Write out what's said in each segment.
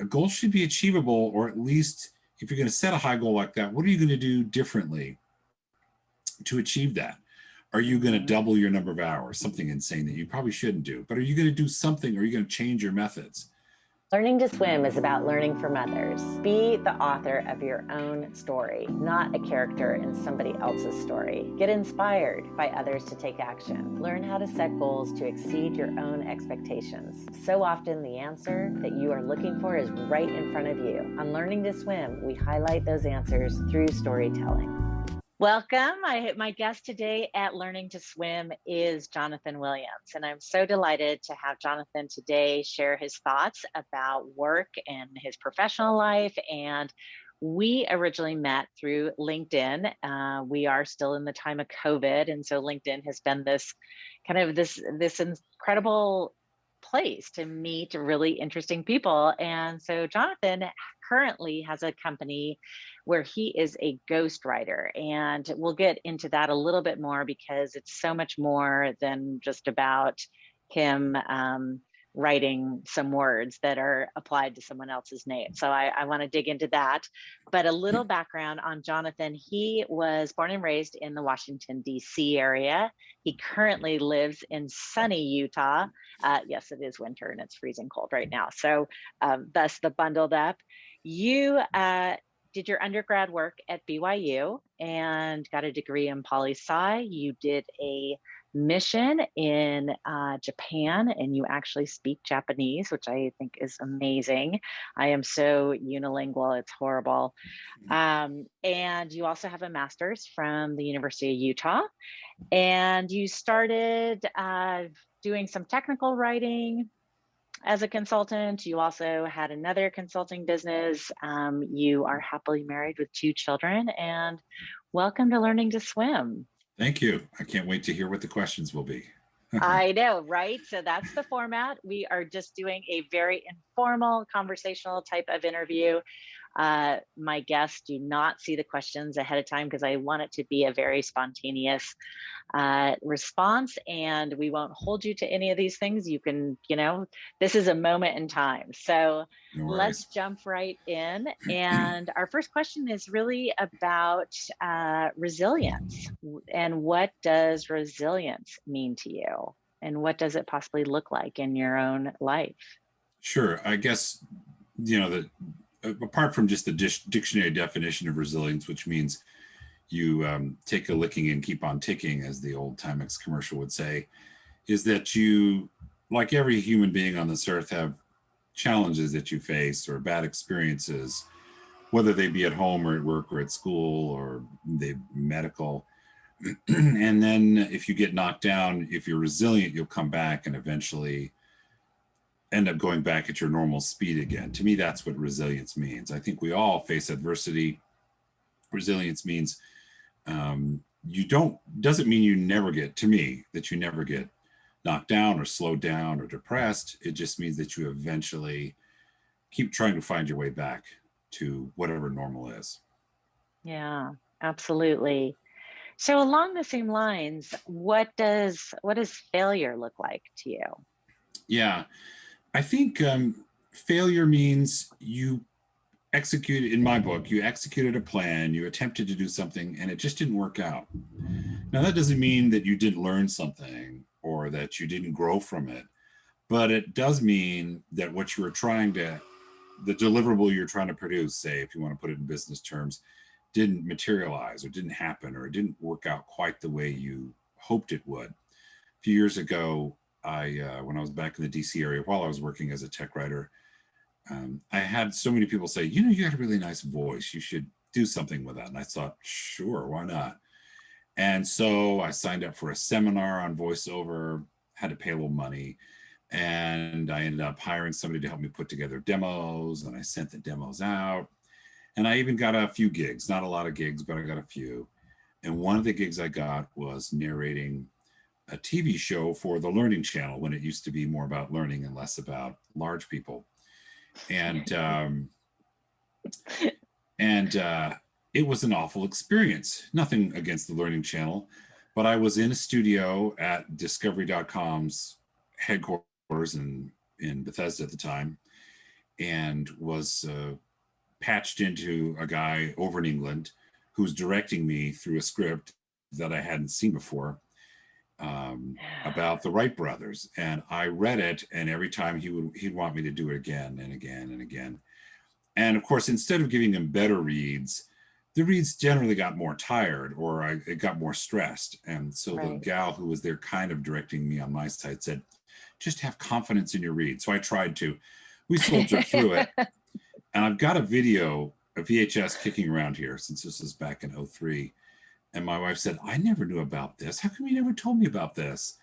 a goal should be achievable, or at least if you're going to set a high goal like that, what are you going to do differently to achieve that? Are you going to double your number of hours? Something insane that you probably shouldn't do. But are you going to do something? Or are you going to change your methods? Learning to swim is about learning from others. Be the author of your own story, not a character in somebody else's story. Get inspired by others to take action. Learn how to set goals to exceed your own expectations. So often the answer that you are looking for is right in front of you. On Learning to Swim, we highlight those answers through storytelling. Welcome. My guest today at Learning to Swim is Jonathan Williams, and I'm so delighted to have Jonathan today share his thoughts about work and his professional life. And we originally met through LinkedIn. We are still in the time of COVID, and so LinkedIn has been this incredible place to meet really interesting people. And so Jonathan currently has a company where he is a ghostwriter, and we'll get into that a little bit more because it's so much more than just about him writing some words that are applied to someone else's name. So I want to dig into that. But a little background on Jonathan: he was born and raised in the Washington, D.C. area. He currently lives in sunny Utah. Yes, it is winter and it's freezing cold right now. So thus the bundled up. You did your undergrad work at BYU and got a degree in poli-sci. You did a mission in Japan, and you actually speak Japanese, which I think is amazing. I am so unilingual, it's horrible. And you also have a master's from the University of Utah, and you started doing some technical writing as a consultant. You also had another consulting business. You are happily married with 2 children, and welcome to Learning to Swim. Thank you. I can't wait to hear what the questions will be. I know, right? So that's the format. We are just doing a very informal, conversational type of interview. My guests do not see the questions ahead of time because I want it to be a very spontaneous response, and we won't hold you to any of these things. You can, this is a moment in time. So let's jump right in. And our first question is really about resilience. And what does resilience mean to you? And what does it possibly look like in your own life? Sure. I guess, that apart from just the dictionary definition of resilience, which means you take a licking and keep on ticking, as the old Timex commercial would say, is that you, like every human being on this earth, have challenges that you face or bad experiences, whether they be at home or at work or at school or they medical. And then if you get knocked down, if you're resilient, you'll come back and eventually end up going back at your normal speed again. To me, that's what resilience means. I think we all face adversity. Resilience means doesn't mean you never get, to me, that you never get knocked down or slowed down or depressed. It just means that you eventually keep trying to find your way back to whatever normal is. Yeah, absolutely. So along the same lines, what does failure look like to you? Yeah, I think failure means you executed, in my book, you executed a plan, you attempted to do something, and it just didn't work out. Now, that doesn't mean that you didn't learn something or that you didn't grow from it, but it does mean that what you were the deliverable you're trying to produce, say, if you want to put it in business terms, didn't materialize or didn't happen, or it didn't work out quite the way you hoped it would. A few years ago, when I was back in the DC area, while I was working as a tech writer, I had so many people say, you got a really nice voice. You should do something with that. And I thought, sure, why not? And so I signed up for a seminar on voiceover, had to pay a little money. And I ended up hiring somebody to help me put together demos. And I sent the demos out. And I even got a few gigs, not a lot of gigs, but I got a few. And one of the gigs I got was narrating a TV show for the Learning Channel, when it used to be more about learning and less about large people. And it was an awful experience. Nothing against the Learning Channel, but I was in a studio at Discovery.com's headquarters in Bethesda at the time, and was patched into a guy over in England who's directing me through a script that I hadn't seen before, about the Wright brothers. And I read it, and every time he'd want me to do it again and again and again. And of course, instead of giving him better reads, the reads generally got more tired, or it got more stressed. And so the Right. gal who was there kind of directing me on my side said, just have confidence in your read. So I tried to. We soldiered through it. And I've got a video, a VHS kicking around here since this is back in 03. And my wife said, I never knew about this. How come you never told me about this?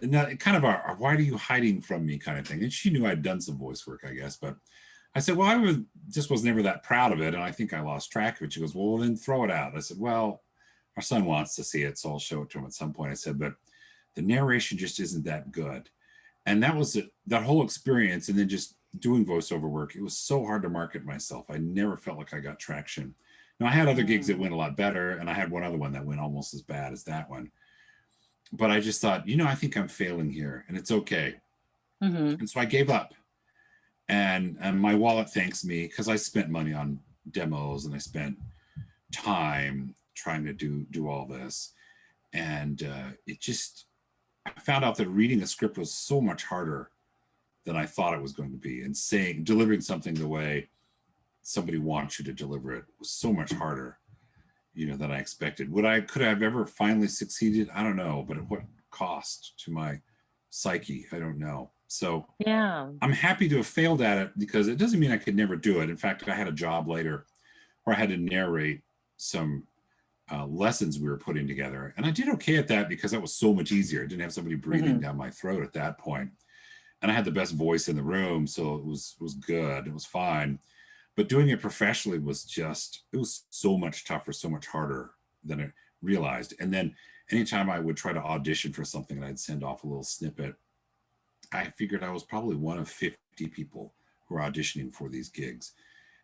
And that kind of a why are you hiding from me kind of thing. And she knew I'd done some voice work, I guess. But I said, well, just was never that proud of it. And I think I lost track of it. She goes, well, then throw it out. I said, well, our son wants to see it, so I'll show it to him at some point. I said, but the narration just isn't that good. And that was that whole experience. And then just doing voiceover work, it was so hard to market myself. I never felt like I got traction. Now, I had other gigs that went a lot better, and I had one other one that went almost as bad as that one. But I just thought, I think I'm failing here, and it's okay. Mm-hmm. And so I gave up. And my wallet thanks me, because I spent money on demos and I spent time trying to do all this. And I found out that reading a script was so much harder than I thought it was going to be. And delivering something the way somebody wants you to deliver it was so much harder, than I expected. Could I have ever finally succeeded? I don't know. But at what cost to my psyche? I don't know. So Yeah. I'm happy to have failed at it, because it doesn't mean I could never do it. In fact, I had a job later where I had to narrate some lessons we were putting together. And I did okay at that, because that was so much easier. I didn't have somebody breathing down my throat at that point. And I had the best voice in the room, so it was good. It was fine. But doing it professionally it was so much tougher, so much harder than I realized. And then anytime I would try to audition for something and I'd send off a little snippet, I figured I was probably one of 50 people who were auditioning for these gigs.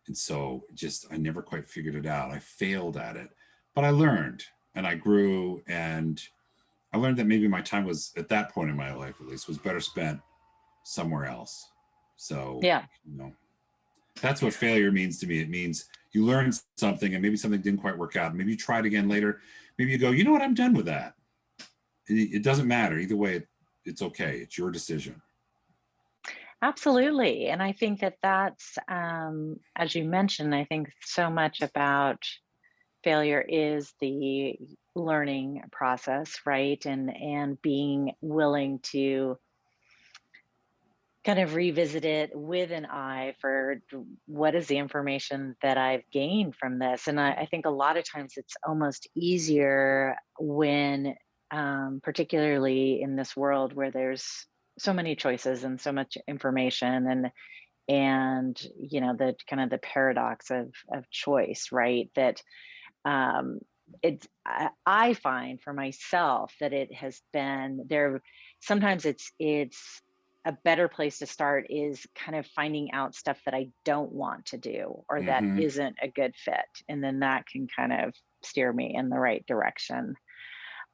And so I never quite figured it out. I failed at it, but I learned and I grew, and I learned that maybe my time was, at that point in my life at least, was better spent somewhere else. So, Yeah. That's what failure means to me. It means you learn something, and maybe something didn't quite work out. Maybe you try it again later. Maybe you go, you know what, I'm done with that. It doesn't matter. Either way, it's okay. It's your decision. Absolutely. And I think that that's, as you mentioned, I think so much about failure is the learning process, right? And being willing to kind of revisit it with an eye for what is the information that I've gained from this. And I think a lot of times it's almost easier when, particularly in this world where there's so many choices and so much information, and the kind of the paradox of choice, right? That I find for myself that it has been there. Sometimes it's a better place to start is kind of finding out stuff that I don't want to do or that isn't a good fit, and then that can kind of steer me in the right direction.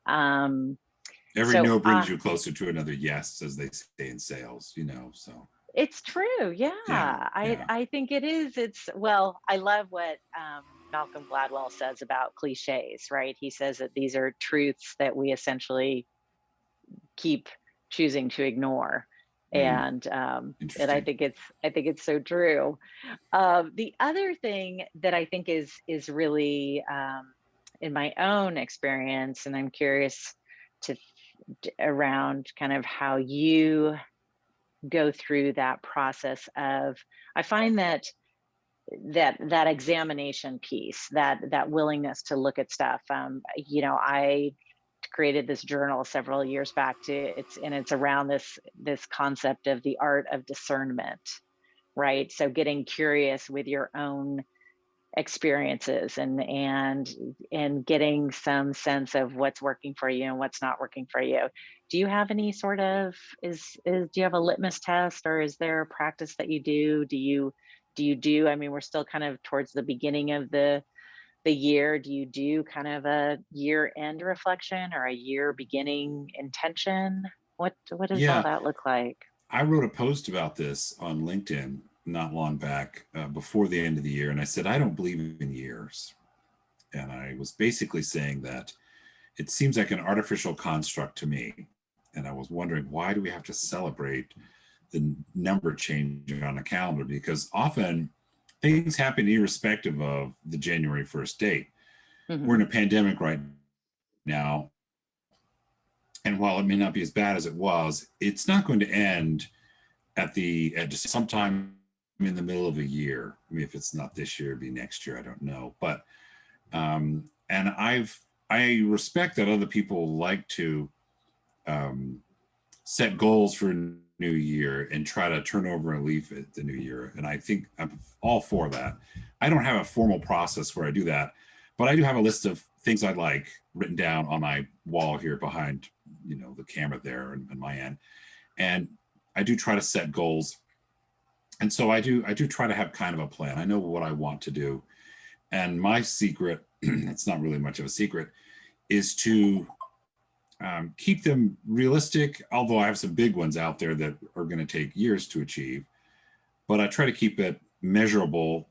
Every So no brings you closer to another yes, as they say in sales, so. It's true. Yeah. Yeah. I think it is. Well, I love what Malcolm Gladwell says about cliches, right? He says that these are truths that we essentially keep choosing to ignore. And I think it's so true. The other thing that I think is really in my own experience, and I'm curious to around kind of how you go through that process of, I find that examination piece, that willingness to look at stuff. I created this journal several years back it's around this concept of the art of discernment, right? So getting curious with your own experiences and getting some sense of what's working for you and what's not working for you. Do you have any sort of do you have a litmus test, or is there a practice that you do? I mean, we're still kind of towards the beginning of the year. Do you do kind of a year end reflection or a year beginning intention? What does all Yeah. that look like? I wrote a post about this on LinkedIn not long back before the end of the year, and I said, I don't believe in years. And I was basically saying that it seems like an artificial construct to me. And I was wondering, why do we have to celebrate the number change on a calendar? Because often things happen irrespective of the January 1st date. We're in a pandemic right now. And while it may not be as bad as it was, it's not going to end at sometime in the middle of a year. I mean, if it's not this year, it'll be next year. I don't know. But and I respect that other people like to set goals for a new year and try to turn over a leaf at the new year. And I think I'm all for that. I don't have a formal process where I do that, but I do have a list of things I'd like written down on my wall here behind, the camera there and my end. And I do try to set goals. And so I do try to have kind of a plan. I know what I want to do. And my secret, it's not really much of a secret, is to keep them realistic, although I have some big ones out there that are going to take years to achieve. But I try to keep it measurable,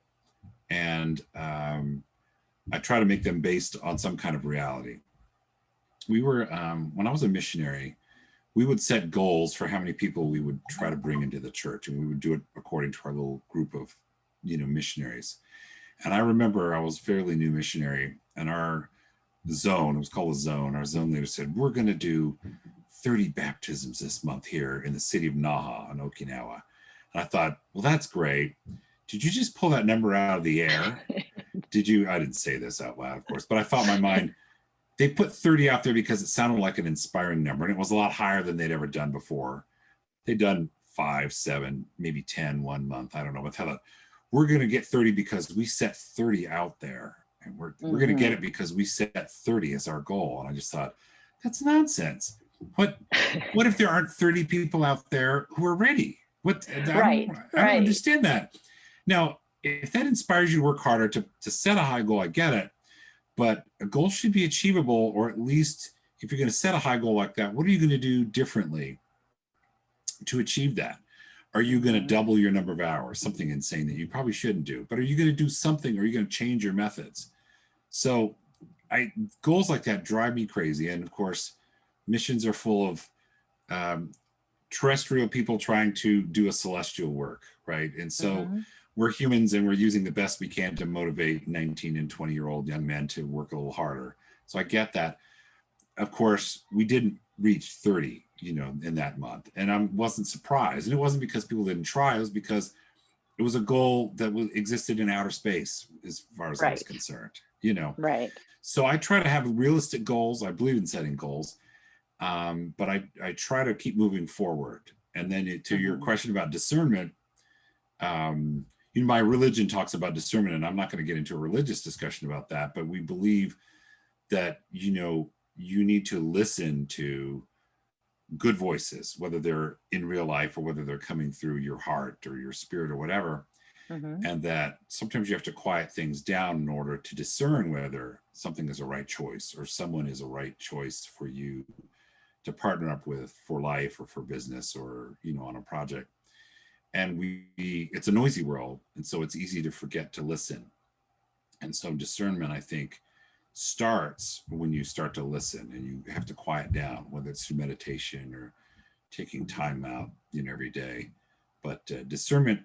and I try to make them based on some kind of reality. We were, when I was a missionary, we would set goals for how many people we would try to bring into the church, and we would do it according to our little group of, missionaries. And I remember I was a fairly new missionary, and our zone, it was called a zone, our zone leader said, we're going to do 30 baptisms this month here in the city of Naha in Okinawa. And I thought, well, that's great. Did you just pull that number out of the air? Did you? I didn't say this out loud, of course, but I thought in my mind, they put 30 out there because it sounded like an inspiring number, and it was a lot higher than they'd ever done before. They'd done 5, 7, maybe 10 one month. I don't know. But I thought, we're going to get 30 because we set 30 out there. And we're going to get it because we set 30 as our goal. And I just thought, that's nonsense. What if there aren't 30 people out there who are ready? I don't understand that. Now, if that inspires you to work harder, to set a high goal, I get it. But a goal should be achievable, or at least if you're going to set a high goal like that, what are you going to do differently to achieve that? Are you going to double your number of hours? Something insane that you probably shouldn't do. But are you going to do something? Or are you going to change your methods? So goals like that drive me crazy. And of course, missions are full of terrestrial people trying to do a celestial work, right? And so we're humans, and we're using the best we can to motivate 19 and 20-year-old young men to work a little harder. So I get that. Of course, we didn't reach 30, in that month. And I wasn't surprised. And it wasn't because people didn't try. It was because it was a goal that existed in outer space, as far as I was concerned, Right. So I try to have realistic goals. I believe in setting goals, but I try to keep moving forward. And then to your question about discernment, my religion talks about discernment, and I'm not going to get into a religious discussion about that, but we believe that, you need to listen to good voices, whether they're in real life or whether they're coming through your heart or your spirit or whatever. And that sometimes you have to quiet things down in order to discern whether something is a right choice or someone is a right choice for you to partner up with for life or for business or, on a project. And it's a noisy world. And so it's easy to forget to listen. And so discernment, I think, starts when you start to listen, and you have to quiet down, whether it's through meditation or taking time out, every day. But discernment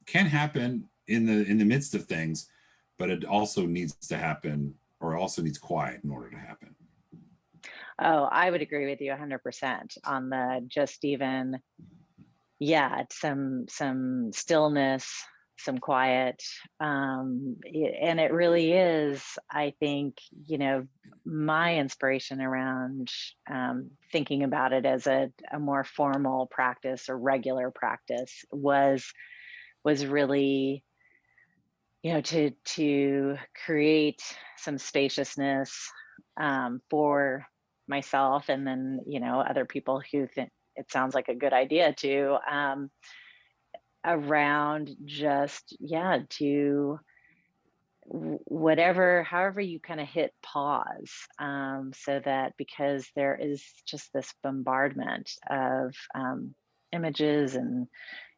can happen in the midst of things, but it also needs to happen, or also needs quiet in order to happen. Oh, I would agree with you 100% on the just even, some stillness, some quiet. And it really is, I think, my inspiration around thinking about it as a more formal practice or regular practice was really, to create some spaciousness for myself, and then, other people who think it sounds like a good idea to around just, to however you kind of hit pause, so that, because there is just this bombardment of images and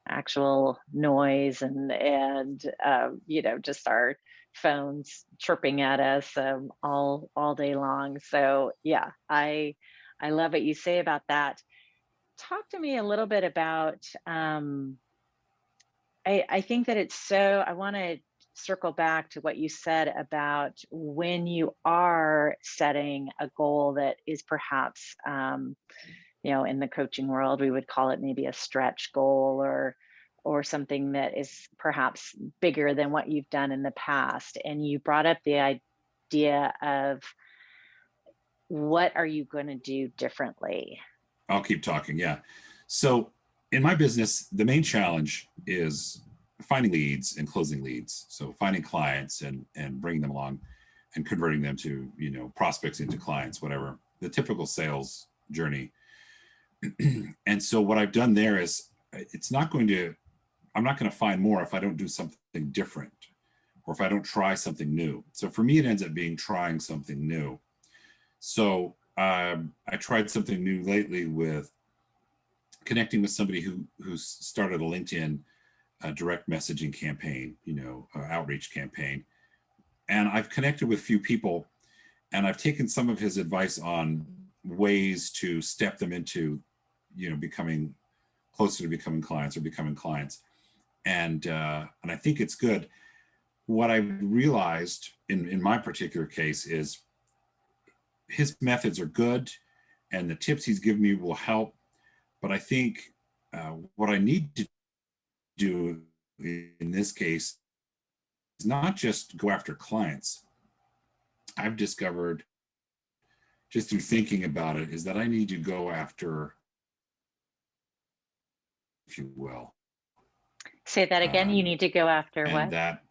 actual noise and just our phones chirping at us all day long. So yeah, I love what you say about that. Talk to me a little bit about I think that it's so I want to circle back to what you said about when you are setting a goal that is perhaps in the coaching world we would call it maybe a stretch goal or something that is perhaps bigger than what you've done in the past. And you brought up the idea of what are you going to do differently? I'll keep talking. Yeah. So in my business, the main challenge is finding leads and closing leads. So finding clients and bringing them along and converting them to, prospects into clients, whatever, the typical sales journey. And so what I've done there is I'm not going to find more if I don't do something different or if I don't try something new. So for me, it ends up being trying something new. So I tried something new lately with connecting with somebody who started a LinkedIn direct messaging campaign, outreach campaign. And I've connected with a few people and I've taken some of his advice on ways to step them into, becoming closer to becoming clients or becoming clients. And I think it's good. What I realized in my particular case is his methods are good and the tips he's given me will help. But I think what I need to do in this case is not just go after clients. I've discovered just through thinking about it is that I need to go after, if you will. Say that again. You need to go after and what? That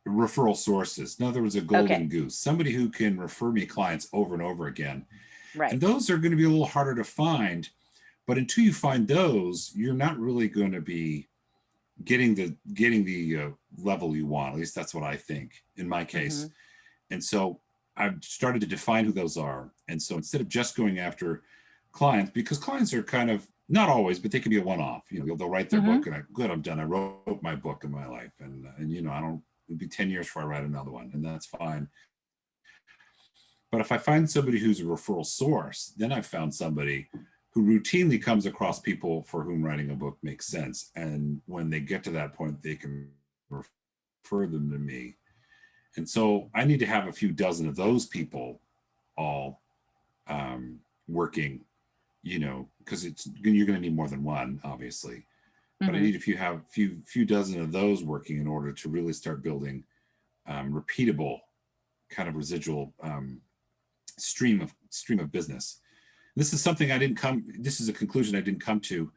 referral sources. In other words, a golden goose, somebody who can refer me clients over and over again. Right. And those are going to be a little harder to find. But until you find those, you're not really going to be getting the level you want. At least that's what I think in my case. Mm-hmm. And so I've started to define who those are. And so instead of just going after clients, because clients are kind of, not always, but they can be a one-off. They'll write their book and I'm done. I wrote my book in my life. And it'll be 10 years before I write another one, and that's fine. But if I find somebody who's a referral source, then I've found somebody who routinely comes across people for whom writing a book makes sense. And when they get to that point, they can refer them to me. And so I need to have a few dozen of those people all working, because you're going to need more than one, obviously. But I need a few dozen of those working in order to really start building repeatable kind of residual stream of business. This is something this is a conclusion I didn't come to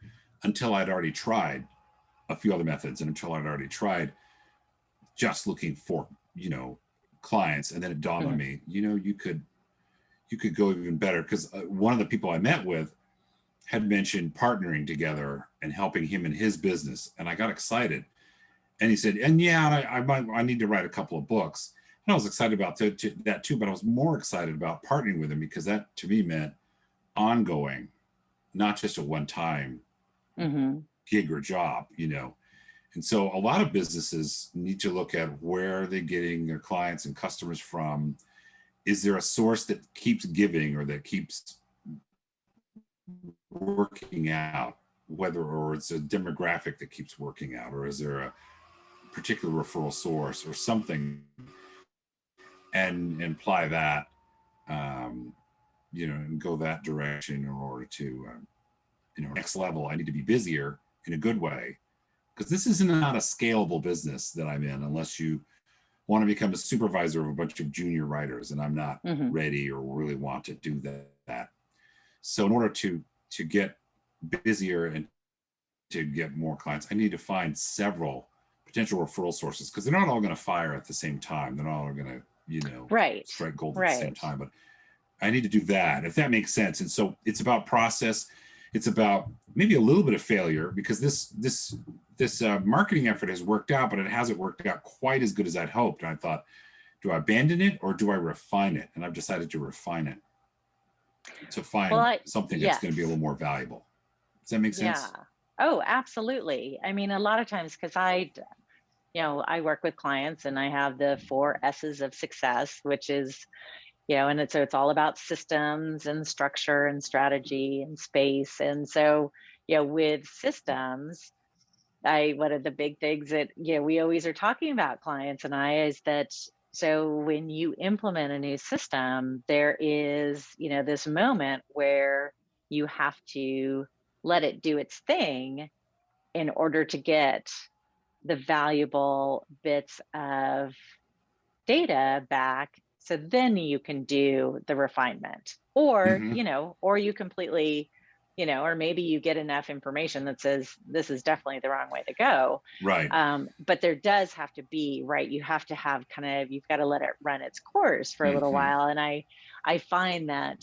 until I'd already tried a few other methods and until I'd already tried just looking for, clients. And then it dawned on me, you could go even better, because one of the people I met with had mentioned partnering together and helping him in his business. And I got excited. And he said, I need to write a couple of books. And I was excited about that too, but I was more excited about partnering with him because that to me meant ongoing, not just a one-time gig or job, And so a lot of businesses need to look at where are they getting their clients and customers from. Is there a source that keeps giving or that keeps working out, or it's a demographic that keeps working out, or is there a particular referral source or something, and apply that, and go that direction in order to, next level. I need to be busier in a good way, because this is not a scalable business that I'm in unless you want to become a supervisor of a bunch of junior writers, and I'm not ready or really want to do that. So in order to get busier and to get more clients, I need to find several potential referral sources, because they're not all going to fire at the same time. They're not all going to, strike gold at the same time. But I need to do that, if that makes sense. And so it's about process. It's about maybe a little bit of failure, because this marketing effort has worked out, but it hasn't worked out quite as good as I'd hoped. And I thought, do I abandon it or do I refine it? And I've decided to refine it, to find something that's going to be a little more valuable. Does that make sense? Yeah. Oh, absolutely. I mean, a lot of times, because I work with clients and I have the 4 S's of success, which is, so it's all about systems and structure and strategy and space. And so, with systems, one of the big things that, we always are talking about, clients and I, is that so when you implement a new system, there is, this moment where you have to let it do its thing in order to get the valuable bits of data back. So then you can do the refinement, or, Hmm. or you completely, or maybe you get enough information that says this is definitely the wrong way to go. Right. But there does have to be, right, you have to have you've got to let it run its course for a little Hmm. while. And I find that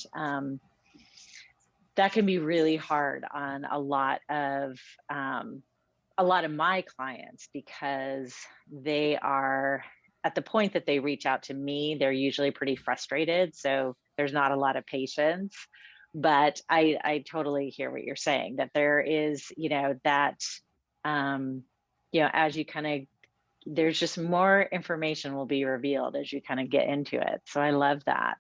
that can be really hard on a lot of my clients, because they are at the point that they reach out to me, they're usually pretty frustrated. So there's not a lot of patience. But I totally hear what you're saying, that there is, that, as you kind of, there's just more information will be revealed as you kind of get into it. So I love that.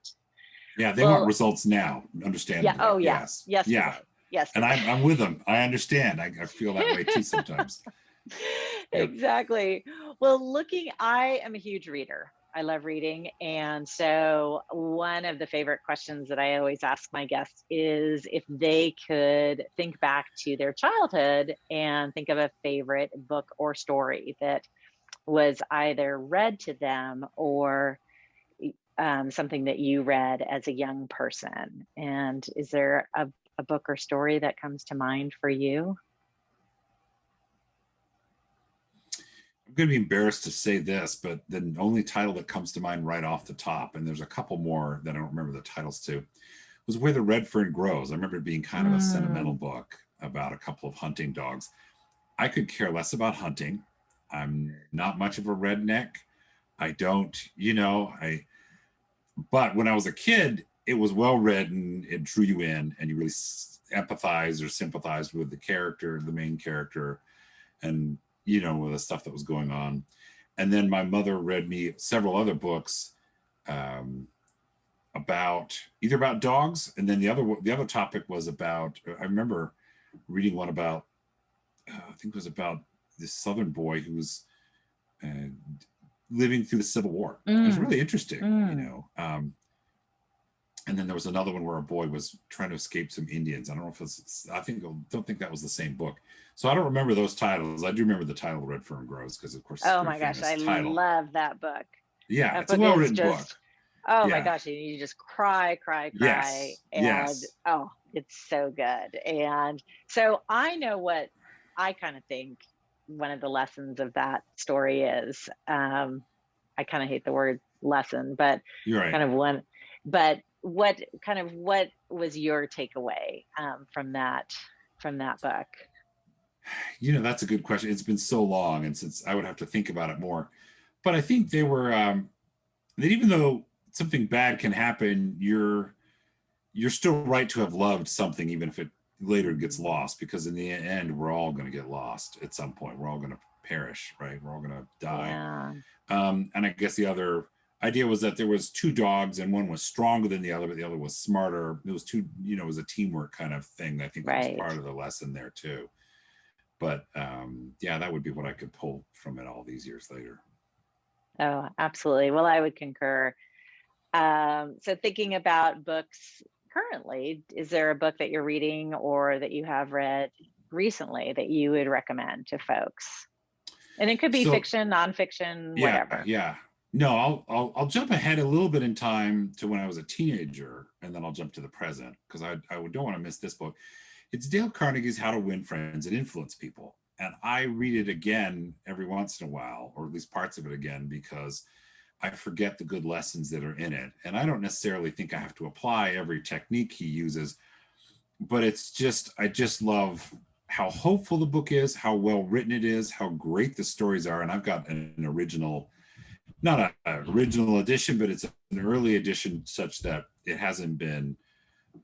Yeah, they want Well, results now, yeah. understandably. Oh, yeah. Yes. Yeah. Yesterday. And Yesterday. I'm with them. I understand. I feel that way too sometimes. Yep. Exactly. Well, I am a huge reader. I love reading. And so, one of the favorite questions that I always ask my guests is if they could think back to their childhood and think of a favorite book or story that was either read to them or something that you read as a young person. And is there a book or story that comes to mind for you? I'm going to be embarrassed to say this, but the only title that comes to mind right off the top, and there's a couple more that I don't remember the titles to, was Where the Red Fern Grows. I remember it being kind of a sentimental Mm, book about a couple of hunting dogs. I could care less about hunting. I'm not much of a redneck. I don't, but when I was a kid, it was well written, it drew you in, and you really empathized or sympathized with the character, the main character, and with the stuff that was going on. And then my mother read me several other books um, about dogs, and then the other topic was about. I remember reading one about. I think it was about this Southern boy who was uh, living through the Civil War. It was mm, really interesting, mm. And then there was another one where a boy was trying to escape some Indians. I don't know if it's. Don't think that was the same book. So I don't remember those titles. I do remember the title Red Fern Grows because, of course, it's a Oh very my gosh, famous I title. love that book. Yeah, That it's a book is well-written book. just, oh my Yeah. gosh, you just cry, cry, cry. Yes. And Yes. oh, it's so good. And so I know what I kind of think one of the lessons of that story is. I kind of hate the word lesson, but You're right. kind of one, but what was your takeaway from that book? That's a good question. It's been so long, and since I would have to think about it more, but I think they were that even though something bad can happen, you're still right to have loved something, even if it later gets Mm, lost, because in the end, we're all going to get lost at some point. We're all going to perish, right? We're all going to die. yeah, And I guess the other idea was that there was two dogs, and one was stronger than the other, but the other was smarter. It was it was a teamwork kind of thing. I think that was right. part of the lesson there too. But yeah, that would be what I could pull from it all these years later. Oh, absolutely. Well, I would concur. So thinking about books currently, is there a book that you're reading or that you have read recently that you would recommend to folks? And it could be So fiction, nonfiction, yeah, whatever. yeah. No, I'll jump ahead a little bit in time to when I was a teenager, and then I'll jump to the present because I don't want to miss this book. It's Dale Carnegie's How to Win Friends and Influence People, and I read it again every once in a while, or at least parts of it again, because I forget the good lessons that are in it, and I don't necessarily think I have to apply every technique he uses, but I just love how hopeful the book is, how well written it is, how great the stories are, and I've got an original, not an original edition, but it's an early edition such that it hasn't been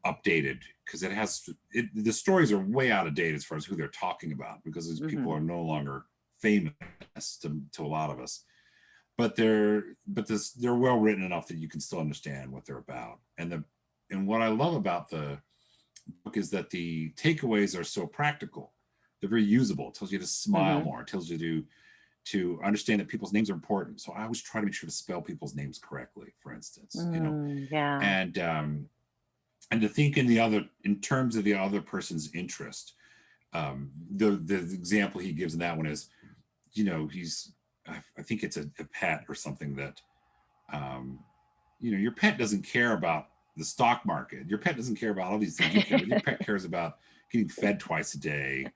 updated, because the stories are way out of date as far as who they're talking about, because these people are no longer famous to a lot of us, but they're well written enough that you can still understand what they're about. And what I love about the book is that the takeaways are so practical. They're very usable. It tells you to smile more. It tells you to understand that people's names are important. So I always try to make sure to spell people's names correctly, for instance, and to think in terms of the other person's interest. The example he gives in that one is, I think it's a pet or something that, your pet doesn't care about the stock market. Your pet doesn't care about all these things you care about. Your pet cares about getting fed twice a day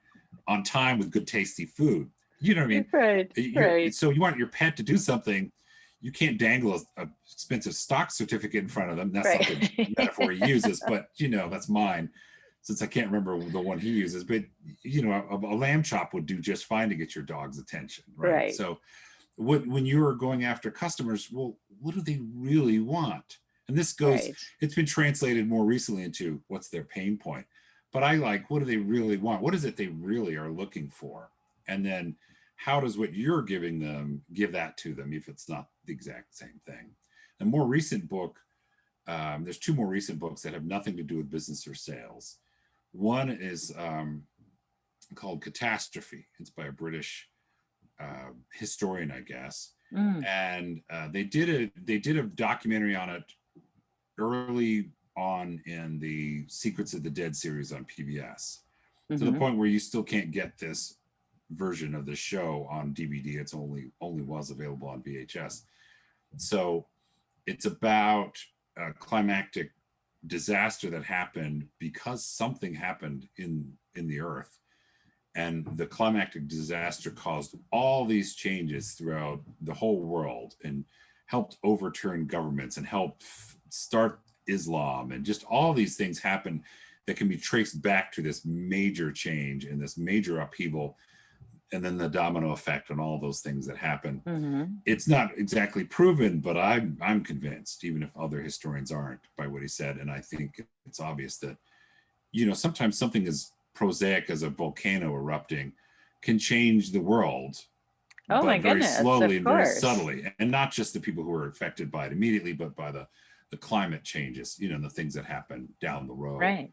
on time with good, tasty food. You know what I mean? Right. So you want your pet to do something. You can't dangle a expensive stock certificate in front of them. That's not the metaphor he uses, but that's mine, since I can't remember the one he uses. But a lamb chop would do just fine to get your dog's attention, right? So when you're going after customers, well, what do they really want? And this goes, it's been translated more recently into what's their pain point. But I like, what do they really want? What is it they really are looking for? And then how does what you're giving them give that to them if it's not the exact same thing? A more recent book, there's two more recent books that have nothing to do with business or sales. One is called Catastrophe. It's by a British historian, I guess. And they did a documentary on it early on in the Secrets of the Dead series on PBS, to the point where you still can't get this version of the show on DVD. It's only was available on VHS. So it's about a climactic disaster that happened because something happened in the earth, and the climactic disaster caused all these changes throughout the whole world and helped overturn governments and helped start Islam, and just all these things happen that can be traced back to this major change and this major upheaval, and then the domino effect and all those things that happen. It's not exactly proven, but I'm convinced, even if other historians aren't, by what he said. And I think it's obvious that sometimes something as prosaic as a volcano erupting can change the world, but very slowly and very subtly, and not just the people who are affected by it immediately, but by the climate changes, the things that happen down the road. Right.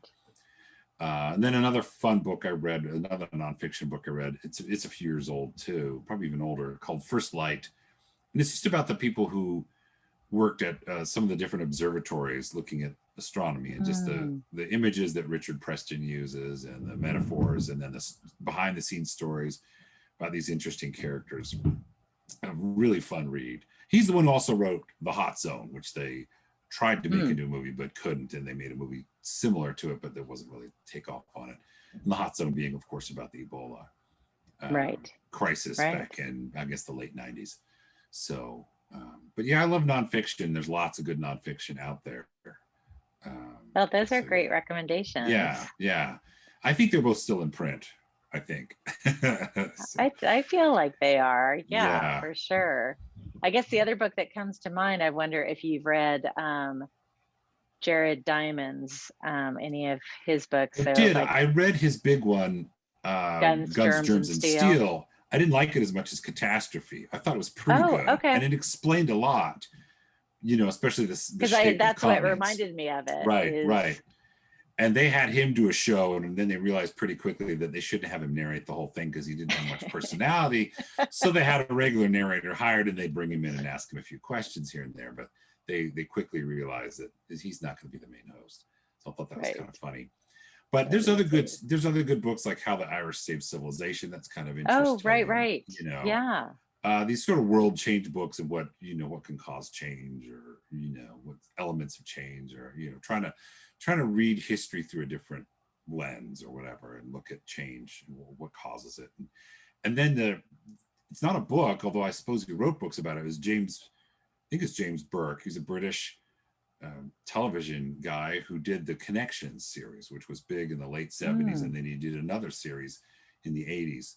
And then another fun book I read, another nonfiction book I read, it's a few years old too, probably even older, called First Light. And it's just about the people who worked at some of the different observatories looking at astronomy, and just the images that Richard Preston uses, and the metaphors, and then the behind the scenes stories about these interesting characters. A really fun read. He's the one who also wrote The Hot Zone, which they tried to make into a movie but couldn't, and they made a movie similar to it, but there wasn't really take off on it. And The Hot Zone being, of course, about the Ebola crisis back in, I guess, the late 90s. So, but yeah, I love nonfiction. There's lots of good nonfiction out there. Well, those are great recommendations. Yeah. I think they're both still in print, I think. So, I feel like they are. Yeah, for sure. I guess the other book that comes to mind, I wonder if you've read Jared Diamond's, any of his books. I read his big one, Guns, Germs, and Steel. I didn't like it as much as Catastrophe. I thought it was pretty good. Okay. And it explained a lot, especially the shape that's what reminded me of it. Right. And they had him do a show, and then they realized pretty quickly that they shouldn't have him narrate the whole thing because he didn't have much personality. So they had a regular narrator hired, and they'd bring him in and ask him a few questions here and there. But they quickly realized that he's not going to be the main host. So I thought that was kind of funny. But there's other good books like How the Irish Saved Civilization. That's kind of interesting. Oh, right. These sort of world change books of what can cause change, or what elements of change, or trying to read history through a different lens or whatever, and look at change and what causes it. And then it's not a book, although I suppose he wrote books about it. It was James Burke. He's a British television guy who did the Connections series, which was big in the late 70s. And then he did another series in the 80s.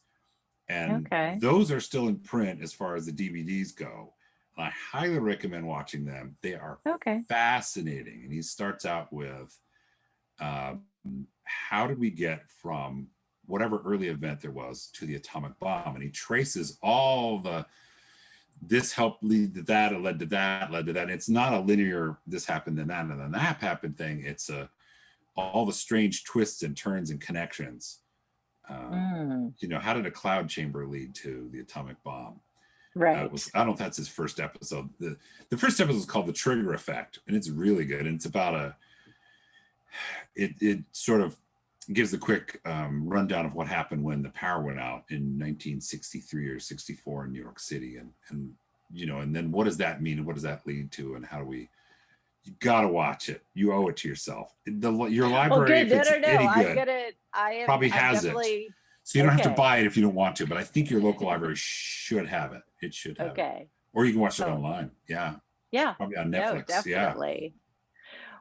And those are still in print as far as the DVDs go. And I highly recommend watching them. They are fascinating. And he starts out with um, how did we get from whatever early event there was to the atomic bomb? And he traces all the, this helped lead to that, it led to that, led to that. It's not a linear, this happened, then that, and then that happened thing. It's all the strange twists and turns and connections. How did a cloud chamber lead to the atomic bomb? Right. I don't know if that's his first episode. The first episode is called The Trigger Effect, and it's really good. And it's about it sort of gives a quick rundown of what happened when the power went out in 1963 or 64 in New York City. And then what does that mean? And what does that lead to? And how do we, you got to watch it. You owe it to yourself. Your library, if it's any good, probably has it. So you don't have to buy it if you don't want to, but I think your local library should have it. It should have it. Or you can watch it online. Yeah. Yeah. Probably on Netflix. No, definitely. Yeah.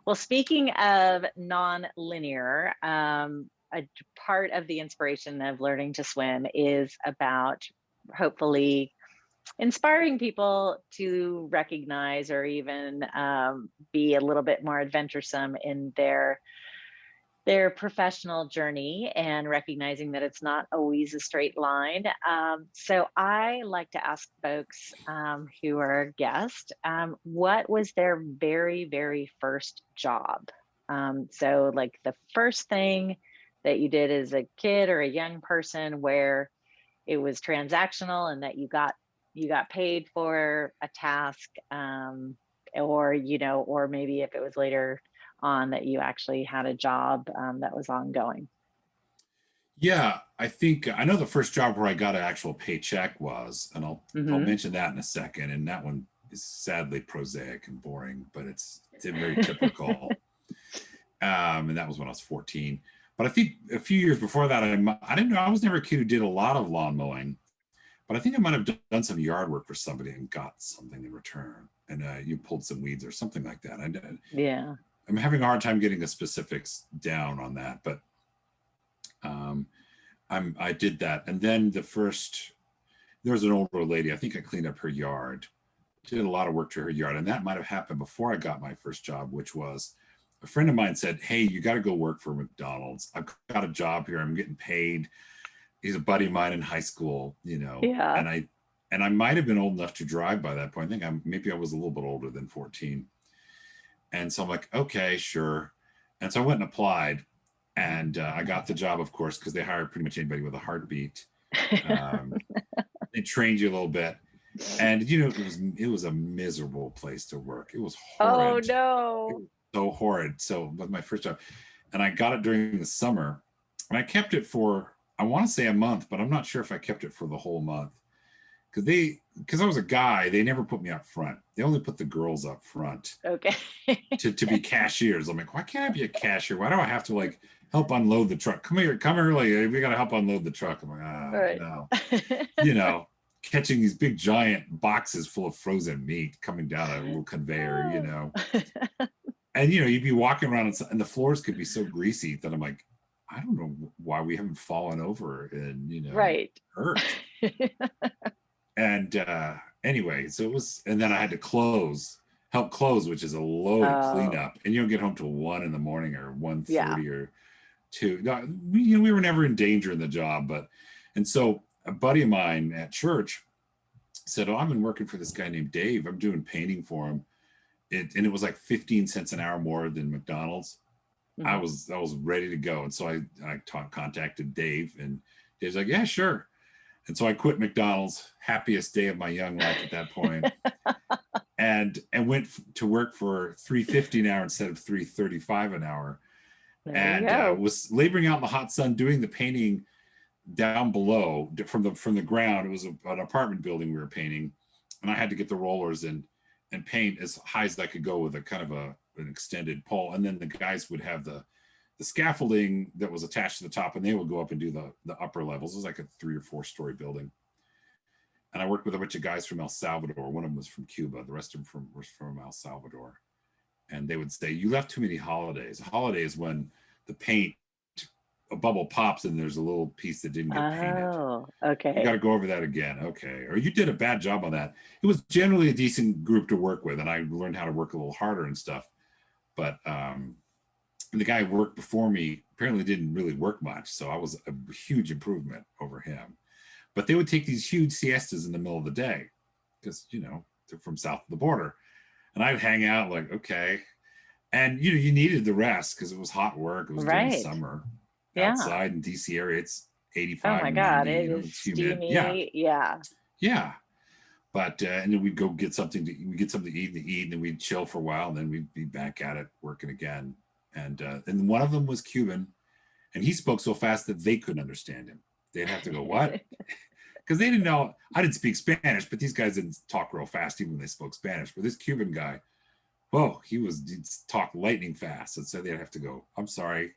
Well, speaking of non-linear, a part of the inspiration of learning to swim is about hopefully inspiring people to recognize or even be a little bit more adventuresome in their professional journey, and recognizing that it's not always a straight line. So I like to ask folks who are guests, what was their very, very first job? So like the first thing that you did as a kid or a young person where it was transactional and that you got paid for a task, or maybe if it was later on that you actually had a job that was ongoing. Yeah, I think I know the first job where I got an actual paycheck was, and I'll mention that in a second. And that one is sadly prosaic and boring, but it's very typical. And that was when I was 14. But I think a few years before that, I didn't know, I was never a kid who did a lot of lawn mowing, but I think I might have done some yard work for somebody and got something in return. And you pulled some weeds or something like that. I did. Yeah. I'm having a hard time getting the specifics down on that, but I did that. And then there was an older lady, I think I cleaned up her yard, did a lot of work to her yard. And that might've happened before I got my first job, which was a friend of mine said, hey, you got to go work for McDonald's. I've got a job here. I'm getting paid. He's a buddy of mine in high school, Yeah. And I might've been old enough to drive by that point. I think maybe I was a little bit older than 14. And so I'm like, okay, sure. And so I went and applied, and I got the job, of course, because they hire pretty much anybody with a heartbeat. They trained you a little bit, and it was a miserable place to work. It was horrid. Oh no! It was so horrid. So with my first job, and I got it during the summer, and I kept it for, I want to say a month, but I'm not sure if I kept it for the whole month. Because I was a guy, they never put me up front. They only put the girls up front. Okay. to be cashiers. I'm like, why can't I be a cashier? Why do I have to help unload the truck? Come early. We got to help unload the truck. I'm like, no. Catching these big giant boxes full of frozen meat coming down a little conveyor, And you'd be walking around and the floors could be so greasy that I'm like, I don't know why we haven't fallen over and hurt. And anyway, so it was, and then I had to help close, which is a load of cleanup, and you don't get home till 1 a.m. or 1:30 or 2. No, we were never in danger in the job, and so a buddy of mine at church said, I've been working for this guy named Dave. I'm doing painting for him. And it was like 15 cents an hour more than McDonald's. I was ready to go. And so I contacted Dave, and Dave's like, yeah, sure. And so I quit McDonald's, happiest day of my young life at that point, and went to work for $3.50 an hour instead of $3.35 an hour. And was laboring out in the hot sun doing the painting down below from the ground. It was an apartment building we were painting, and I had to get the rollers and paint as high as I could go with a kind of an extended pole. And then the guys would have the scaffolding that was attached to the top, and they would go up and do the upper levels. It was like a 3 or 4 story building. And I worked with a bunch of guys from El Salvador. One of them was from Cuba. The rest of them was from El Salvador. And they would say, you left too many holidays. A holiday is when the paint, a bubble pops and there's a little piece that didn't get painted. Oh, okay. You got to go over that again. Okay. Or you did a bad job on that. It was generally a decent group to work with, and I learned how to work a little harder and stuff. But And the guy who worked before me apparently didn't really work much. So I was a huge improvement over him. But they would take these huge siestas in the middle of the day because, they're from south of the border. And I'd hang out like, okay. And, you needed the rest because it was hot work. It was during Right. summer. Yeah. Outside in DC area, it's 85, Oh my God, 90, it is it's humid. Yeah. steamy. Yeah. Yeah. But, and then we'd go get something to eat, and then we'd chill for a while. And then we'd be back at it working again. And one of them was Cuban, and he spoke so fast that they couldn't understand him. They'd have to go, what? Because they didn't know, I didn't speak Spanish, but these guys didn't talk real fast even when they spoke Spanish. But this Cuban guy, whoa, he'd talk lightning fast. And so they'd have to go, I'm sorry,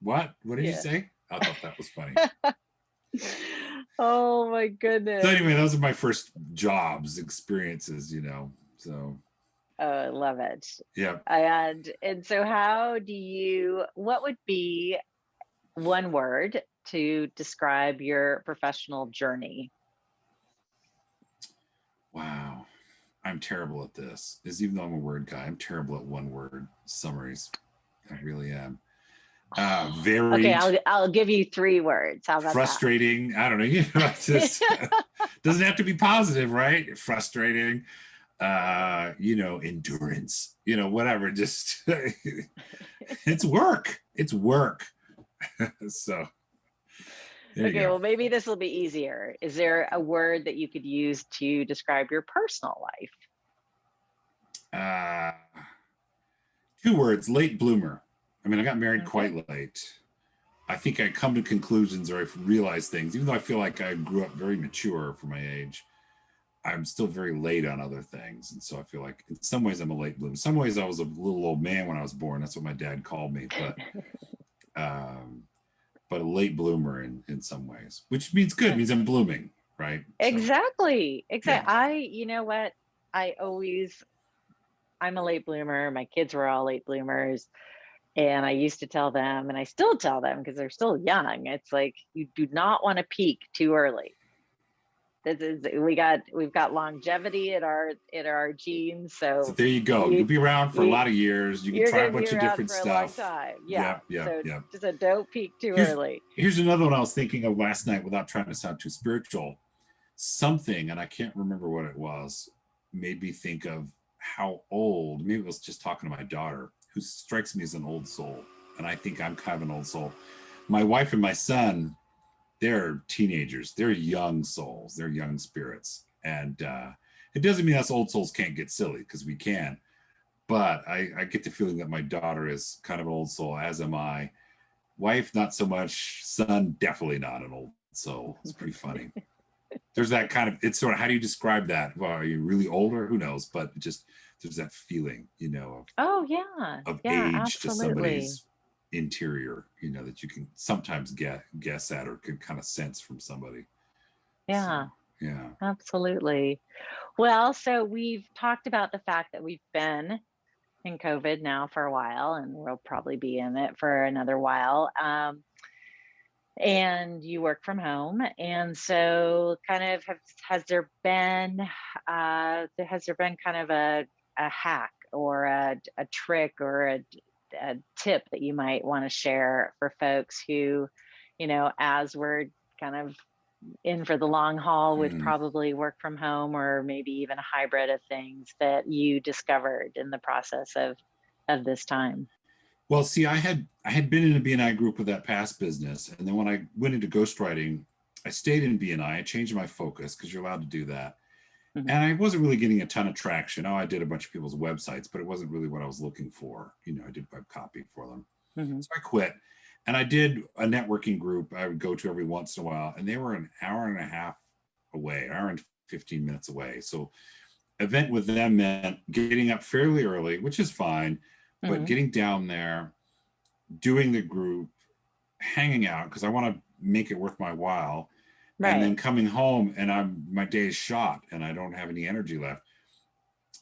what? What did you say? I thought that was funny. Oh my goodness. So anyway, those are my first jobs, experiences, so. Oh, I love it. Yeah. And so what would be one word to describe your professional journey? Wow. I'm terrible at this. Even though I'm a word guy, I'm terrible at one word summaries. I really am. Varied. Okay, I'll give you 3 words. How about frustrating? That? I don't know. It just doesn't have to be positive, right? Frustrating. Endurance. Whatever. Just it's work. It's work. So. Okay, well, maybe this will be easier. Is there a word that you could use to describe your personal life? 2 words, late bloomer. I mean, I got married quite late. I think I come to conclusions or I realize things, even though I feel like I grew up very mature for my age, I'm still very late on other things. And so I feel like in some ways I'm a late bloomer. In some ways I was a little old man when I was born. That's what my dad called me. But a late bloomer in some ways, which means good, means I'm blooming, right? Exactly. Yeah. You know what? I'm a late bloomer. My kids were all late bloomers. And I used to tell them, and I still tell them because they're still young, it's like, you do not want to peak too early. We've got longevity in our genes. So there you go. You'll be around for a lot of years. You can try a bunch of different stuff. For a long time. Yeah. Yeah. Just don't peak too early. Here's another one I was thinking of last night without trying to sound too spiritual. Something, and I can't remember what it was, made me think of how old, maybe it was just talking to my daughter, who strikes me as an old soul. And I think I'm kind of an old soul. My wife and my son, they're teenagers. They're young souls. They're young spirits. And it doesn't mean us old souls can't get silly, because we can. But I get the feeling that my daughter is kind of an old soul, as am I. Wife, not so much. Son, definitely not an old soul. It's pretty funny. There's that kind of, it's sort of, how do you describe that? Well, are you really older? Who knows? But just, there's that feeling, of age absolutely. to somebody's interior, that you can sometimes guess at or can kind of sense from somebody. Yeah. So, yeah. Absolutely. Well, so we've talked about the fact that we've been in COVID now for a while, and we'll probably be in it for another while. And you work from home. And so kind of has there been kind of a hack or a trick or a tip that you might want to share for folks who, as we're kind of in for the long haul, would probably work from home, or maybe even a hybrid of things that you discovered in the process of this time? Well, see, I had been in a BNI group with that past business. And then when I went into ghostwriting, I stayed in BNI. I changed my focus because you're allowed to do that. Mm-hmm. And I wasn't really getting a ton of traction. I did a bunch of people's websites, but it wasn't really what I was looking for. I did web copy for them. Mm-hmm. So I quit. And I did a networking group I would go to every once in a while. And they were an hour and a half away, hour and 15 minutes away. So event with them meant getting up fairly early, which is fine. But getting down there, doing the group, hanging out, because I want to make it worth my while, and then coming home and my day is shot and I don't have any energy left.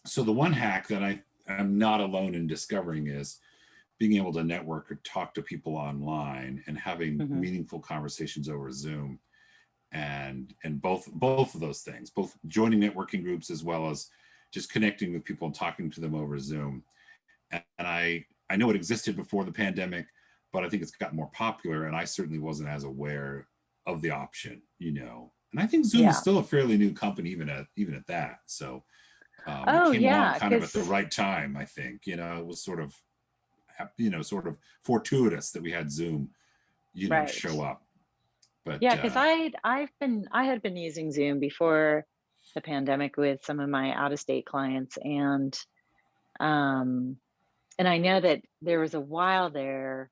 So the one hack that I'm not alone in discovering is being able to network or talk to people online and having meaningful conversations over Zoom, and both of those things, both joining networking groups as well as just connecting with people and talking to them over Zoom. And I I know it existed before the pandemic, but I think it's gotten more popular, and I certainly wasn't as aware of the option, And I think Zoom is Yeah. still a fairly new company, even at that. So it Oh came along yeah, kind of at the because right time, I think. It was sort of, sort of fortuitous that we had Zoom, right. show up. But Yeah, because I had been using Zoom before the pandemic with some of my out of state clients, um and I know that there was a while there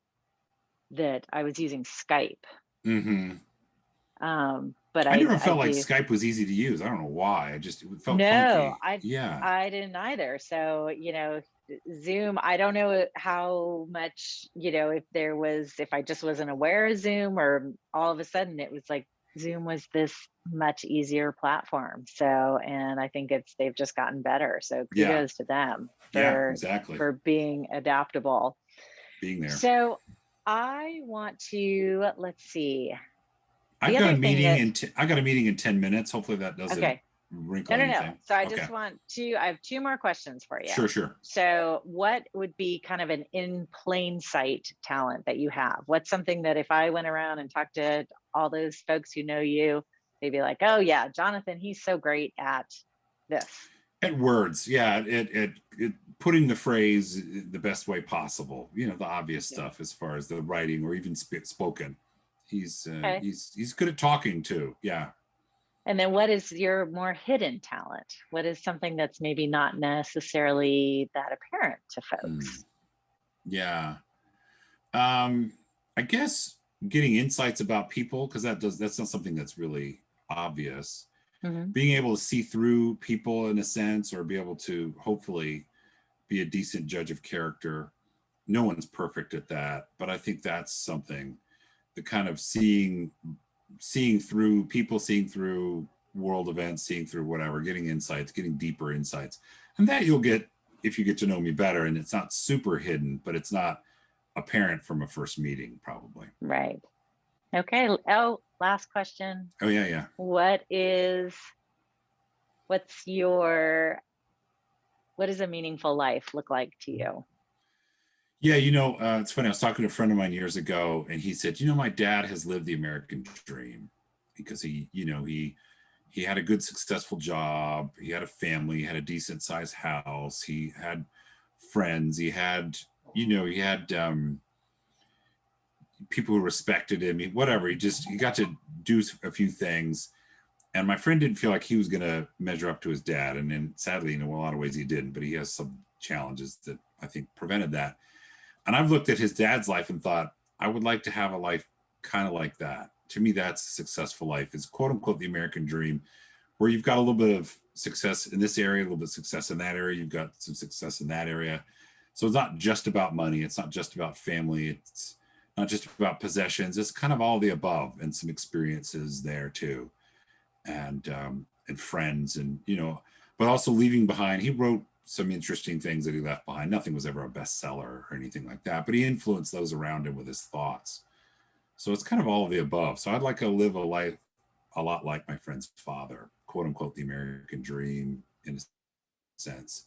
that I was using Skype. mhm. But I never I felt like do. Skype was easy to use. I don't know why. It felt No, clunky. Yeah. I didn't either. So, Zoom, I don't know how much, if I just wasn't aware of Zoom, or all of a sudden it was like Zoom was this much easier platform. So, and I think they've just gotten better. So Yeah. kudos to them Yeah, exactly. for being adaptable. Being there. So I want to, let's see. I've The got a other thing meeting that, in I got a meeting in 10 minutes. Hopefully that doesn't okay. wrinkle No, no, no. anything. So I Okay. just I have two more questions for you. Sure. So what would be kind of an in plain sight talent that you have? What's something that if I went around and talked to all those folks who know you, they'd be like, oh yeah, Jonathan, he's so great at this. At words, yeah, it putting the phrase the best way possible. The obvious Yeah. stuff as far as the writing or even spoken. Okay. He's good at talking too. Yeah. And then what is your more hidden talent? What is something that's maybe not necessarily that apparent to folks? Yeah. I guess getting insights about people, because that's not something that's really obvious. Mm-hmm. Being able to see through people in a sense, or be able to hopefully be a decent judge of character. No one's perfect at that, but I think that's something, the kind of seeing through people, seeing through world events, seeing through whatever, getting insights, getting deeper insights. And that you'll get if you get to know me better, and it's not super hidden, but it's not apparent from a first meeting, probably. Right. Okay. Oh, last question. Oh yeah. What does a meaningful life look like to you? Yeah, it's funny. I was talking to a friend of mine years ago, and he said, my dad has lived the American dream, because he had a good, successful job. He had a family. He had a decent sized house. He had friends. He had people who respected him. Whatever. He got to do a few things. And my friend didn't feel like he was going to measure up to his dad. And then sadly, in a lot of ways he didn't, but he has some challenges that I think prevented that. And I've looked at his dad's life and thought, I would like to have a life kind of like that. To me, that's a successful life. It's quote unquote the American dream, where you've got a little bit of success in this area, a little bit of success in that area. You've got some success in that area. So it's not just about money. It's not just about family. It's not just about possessions. It's kind of all the above, and some experiences there too. And friends, and but also leaving behind. He wrote some interesting things that he left behind. Nothing was ever a bestseller or anything like that, but he influenced those around him with his thoughts. So it's kind of all of the above. So I'd like to live a life a lot like my friend's father, quote unquote, the American dream, in a sense.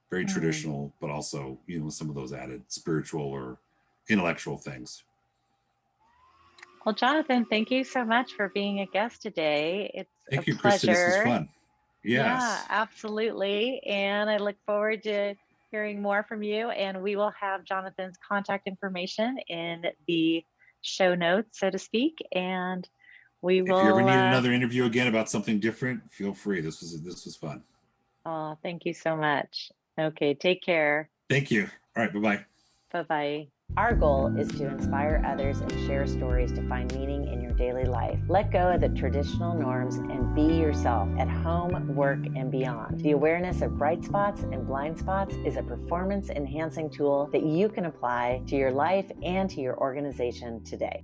Very traditional, but also, some of those added spiritual or intellectual things. Well, Jonathan, thank you so much for being a guest today. It's Thank a you, Kristan. pleasure. This was fun. Yes. Yeah, absolutely. And I look forward to hearing more from you. And we will have Jonathan's contact information in the show notes, so to speak. And we will. If you ever need another interview again about something different, feel free. This was fun. Oh, thank you so much. Okay, take care. Thank you. All right, bye-bye. Bye-bye. Our goal is to inspire others and share stories to find meaning in your daily life. Let go of the traditional norms and be yourself at home, work, and beyond. The awareness of bright spots and blind spots is a performance-enhancing tool that you can apply to your life and to your organization today.